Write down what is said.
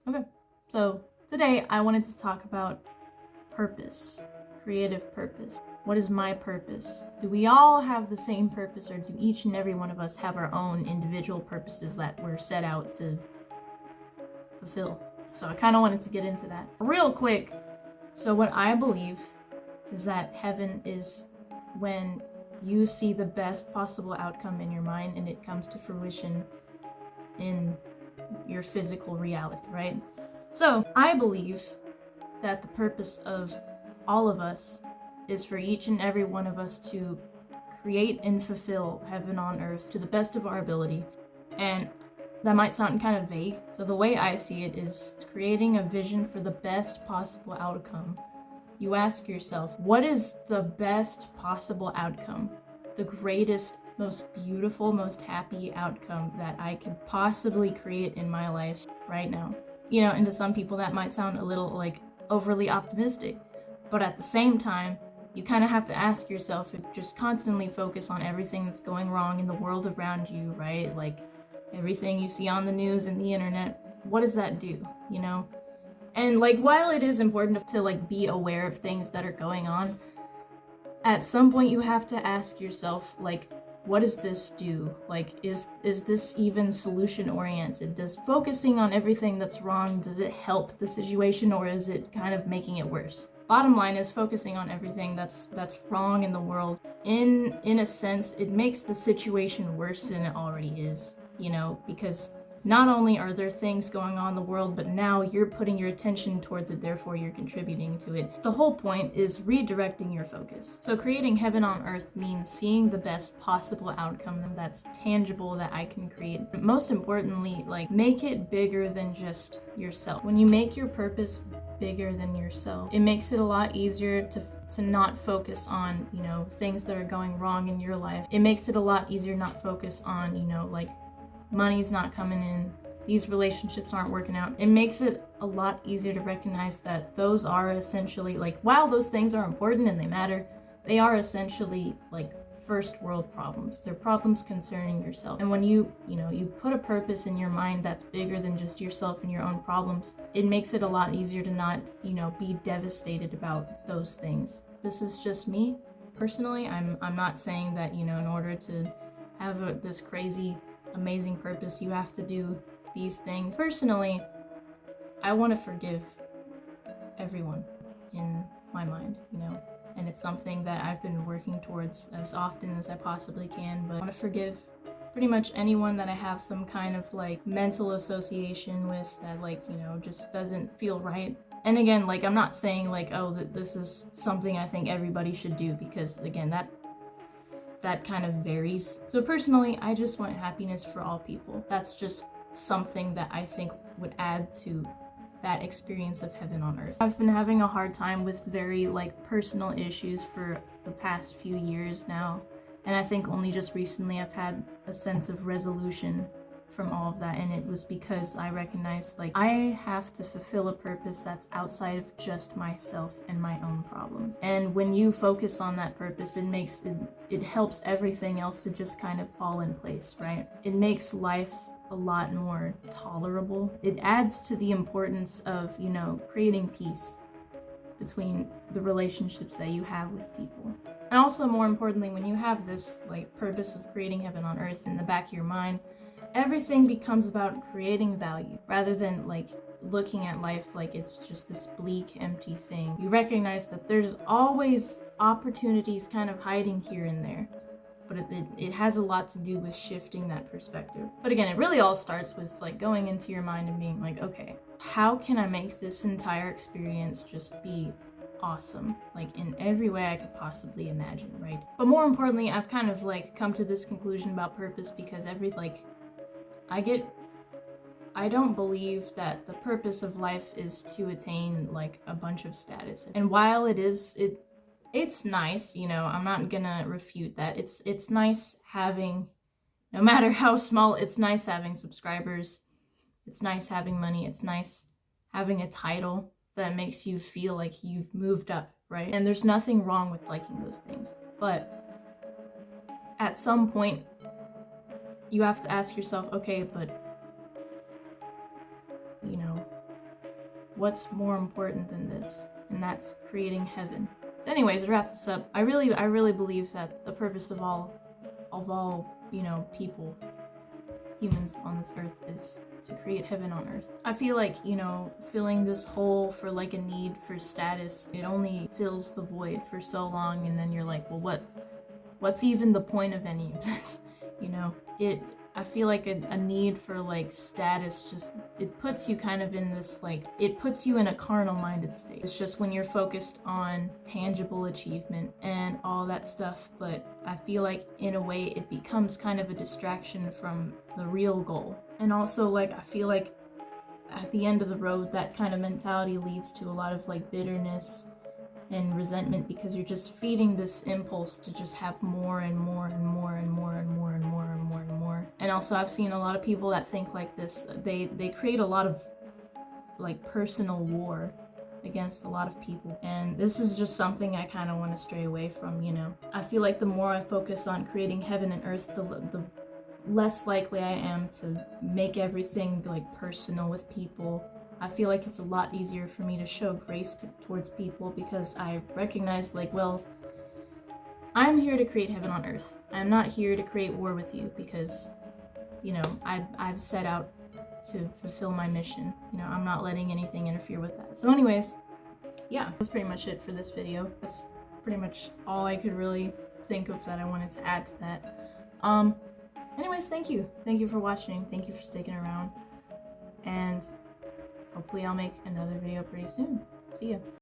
Okay, so today I wanted to talk about purpose, creative purpose. What is my purpose? Do we all have the same purpose, or do each and every one of us have our own individual purposes that we're set out to fulfill? So I kind of wanted to get into that real quick. So, what I believe is that heaven is when you see the best possible outcome in your mind and it comes to fruition in your physical reality, right? So, I believe that the purpose of all of us is for each and every one of us to create and fulfill heaven on earth to the best of our ability. And that might sound kind of vague. So, the way I see it is creating a vision for the best possible outcome. You ask yourself, what is the best possible outcome? The greatest, most beautiful, most happy outcome that I could possibly create in my life right now. You know, and to some people that might sound a little like overly optimistic, but at the same time, you kind of have to ask yourself if just constantly focus on everything that's going wrong in the world around you, right? Like everything you see on the news and the internet, what does that do, you know? And like while it is important to like be aware of things that are going on, at some point you have to ask yourself like, what does this do? Like is this even solution oriented? Does focusing on everything that's wrong, does it help the situation, or is it kind of making it worse? Bottom line is focusing on everything that's wrong in the world, in a sense it makes the situation worse than it already is, you know, because not only are there things going on in the world, but now you're putting your attention towards it, therefore you're contributing to it. The whole point is redirecting your focus. So creating heaven on earth means seeing the best possible outcome that's tangible that I can create. Most importantly, like make it bigger than just yourself. When you make your purpose bigger than yourself, it makes it a lot easier to not focus on, you know, things that are going wrong in your life. It makes it a lot easier not focus on, you know, like money's not coming in, these relationships aren't working out. It makes it a lot easier to recognize that those are essentially, like, while those things are important and they matter, they are essentially like first world problems. They're problems concerning yourself. And when you put a purpose in your mind that's bigger than just yourself and your own problems, it makes it a lot easier to not, you know, be devastated about those things. This is just me personally. I'm not saying that, you know, in order to have this crazy amazing purpose you have to do these things. Personally, I want to forgive everyone in my mind, you know, and it's something that I've been working towards as often as I possibly can. But I want to forgive pretty much anyone that I have some kind of like mental association with that, like, you know, just doesn't feel right. And again, like, I'm not saying like, oh, that this is something I think everybody should do, because again, that kind of varies. So personally, I just want happiness for all people. That's just something that I think would add to that experience of heaven on earth. I've been having a hard time with very like personal issues for the past few years now, and I think only just recently I've had a sense of resolution from all of that, and it was because I recognized like I have to fulfill a purpose that's outside of just myself and my own problems. And when you focus on that purpose, it helps everything else to just kind of fall in place, right? It makes life a lot more tolerable. It adds to the importance of, you know, creating peace between the relationships that you have with people. And also, more importantly, when you have this like purpose of creating heaven on earth in the back of your mind, everything becomes about creating value rather than like looking at life like it's just this bleak, empty thing. You recognize that there's always opportunities kind of hiding here and there, but it has a lot to do with shifting that perspective. But again, it really all starts with like going into your mind and being like, okay, how can I make this entire experience just be awesome, like in every way I could possibly imagine, right? But more importantly, I've kind of like come to this conclusion about purpose because I don't believe that the purpose of life is to attain like a bunch of status. And while it's nice, you know, I'm not gonna refute that. It's nice having, no matter how small, it's nice having subscribers. It's nice having money. It's nice having a title that makes you feel like you've moved up, right? And there's nothing wrong with liking those things. But at some point, you have to ask yourself, okay, but, you know, what's more important than this? And that's creating heaven. So anyways, to wrap this up, I really believe that the purpose of all, you know, people, humans on this earth is to create heaven on earth. I feel like, you know, filling this hole for like a need for status, it only fills the void for so long, and then you're like, well, what's even the point of any of this? You know, I feel like a need for like status just, it puts you kind of in this like, it puts you in a carnal minded state. It's just when you're focused on tangible achievement and all that stuff, but I feel like in a way it becomes kind of a distraction from the real goal. And also like, I feel like at the end of the road, that kind of mentality leads to a lot of like bitterness and resentment, because you're just feeding this impulse to just have more and more and more and more and more and more and more and more. And also I've seen a lot of people that think like this, they create a lot of like personal war against a lot of people, and this is just something I kind of want to stray away from. You know, I feel like the more I focus on creating heaven and earth, the less likely I am to make everything like personal with people. I feel like it's a lot easier for me to show grace towards people, because I recognize like, well, I'm here to create heaven on earth. I'm not here to create war with you, because, you know, I've set out to fulfill my mission. You know, I'm not letting anything interfere with that. So anyways, yeah, that's pretty much it for this video. That's pretty much all I could really think of that I wanted to add to that. Anyways, thank you. Thank you for watching. Thank you for sticking around. And hopefully I'll make another video pretty soon. See ya.